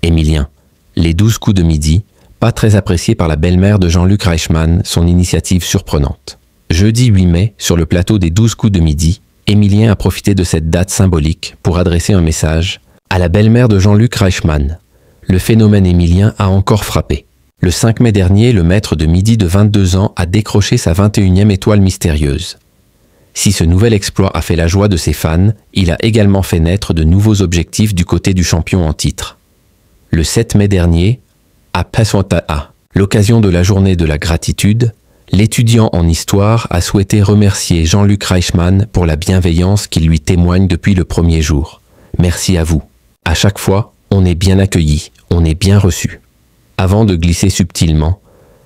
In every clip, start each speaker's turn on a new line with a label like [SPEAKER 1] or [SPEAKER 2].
[SPEAKER 1] Émilien. Les 12 coups de midi, pas très appréciés par la belle-mère de Jean-Luc Reichmann, son initiative surprenante. Jeudi 8 mai, sur le plateau des 12 coups de midi, Émilien a profité de cette date symbolique pour adresser un message à la belle-mère de Jean-Luc Reichmann. Le phénomène Émilien a encore frappé. Le 5 mai dernier, le maître de midi de 22 ans a décroché sa 21e étoile mystérieuse. Si ce nouvel exploit a fait la joie de ses fans, il a également fait naître de nouveaux objectifs du côté du champion en titre. Le 7 mai dernier, à Passanta, l'occasion de la journée de la gratitude, l'étudiant en histoire a souhaité remercier Jean-Luc Reichmann pour la bienveillance qu'il lui témoigne depuis le premier jour. Merci à vous. À chaque fois, on est bien accueilli, on est bien reçu. Avant de glisser subtilement,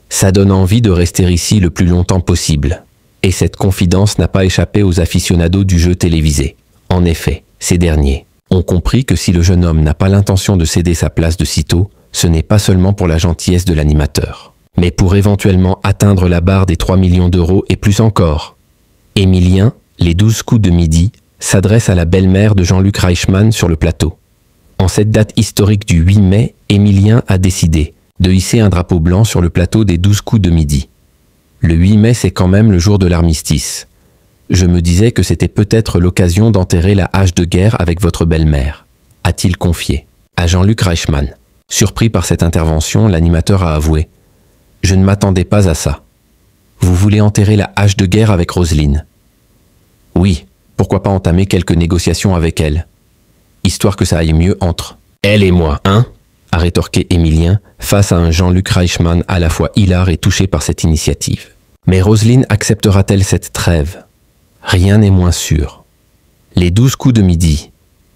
[SPEAKER 1] ça donne envie de rester ici le plus longtemps possible. Et cette confidence n'a pas échappé aux aficionados du jeu télévisé. En effet, ces derniers ont compris que si le jeune homme n'a pas l'intention de céder sa place de sitôt, ce n'est pas seulement pour la gentillesse de l'animateur, mais pour éventuellement atteindre la barre des 3 millions d'euros et plus encore. Émilien, les 12 coups de midi, s'adresse à la belle-mère de Jean-Luc Reichmann sur le plateau. En cette date historique du 8 mai, Émilien a décidé de hisser un drapeau blanc sur le plateau des 12 coups de midi. Le 8 mai, c'est quand même le jour de l'armistice. Je me disais que c'était peut-être l'occasion d'enterrer la hache de guerre avec votre belle-mère, a-t-il confié à Jean-Luc Reichmann. Surpris par cette intervention, l'animateur a avoué « Je ne m'attendais pas à ça. Vous voulez enterrer la hache de guerre avec Roselyne ? Oui, pourquoi pas entamer quelques négociations avec elle, histoire que ça aille mieux entre elle et moi, hein ?» a rétorqué Émilien face à un Jean-Luc Reichmann à la fois hilar et touché par cette initiative. Mais Roselyne acceptera-t-elle cette trêve ? Rien n'est moins sûr. Les 12 coups de midi.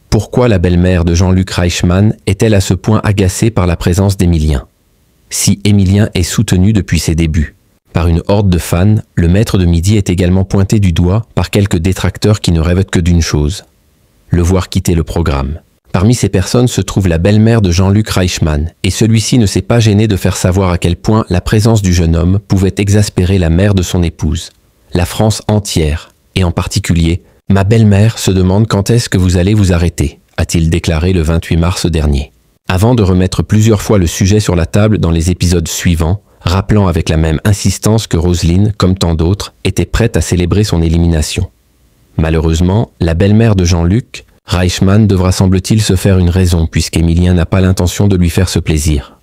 [SPEAKER 1] Pourquoi la belle-mère de Jean-Luc Reichmann est-elle à ce point agacée par la présence d'Émilien ? Si Émilien est soutenu depuis ses débuts par une horde de fans, le maître de midi est également pointé du doigt par quelques détracteurs qui ne rêvent que d'une chose : le voir quitter le programme. Parmi ces personnes se trouve la belle-mère de Jean-Luc Reichmann, et celui-ci ne s'est pas gêné de faire savoir à quel point la présence du jeune homme pouvait exaspérer la mère de son épouse. La France entière, et en particulier, ma belle-mère se demande quand est-ce que vous allez vous arrêter, a-t-il déclaré le 28 mars dernier. Avant de remettre plusieurs fois le sujet sur la table dans les épisodes suivants, rappelant avec la même insistance que Roselyne, comme tant d'autres, était prête à célébrer son élimination. Malheureusement, la belle-mère de Jean-Luc Reichmann devra semble-t-il se faire une raison puisqu'Émilien n'a pas l'intention de lui faire ce plaisir.